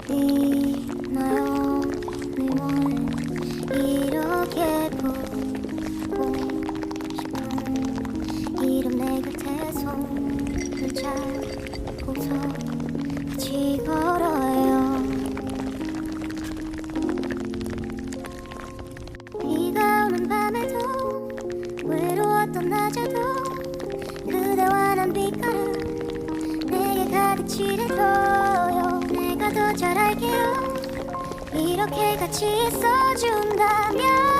있나요 늘 이렇게 보고 싶은 이름 내 곁에 손을 잡고서 같이 걸어요. 비가 오는 밤에도 외로웠던 낮에도 그대와 난 빛깔을 내게 가득 칠해줘요. 내가 더 잘 알게요. 이렇게 같이 있어준다면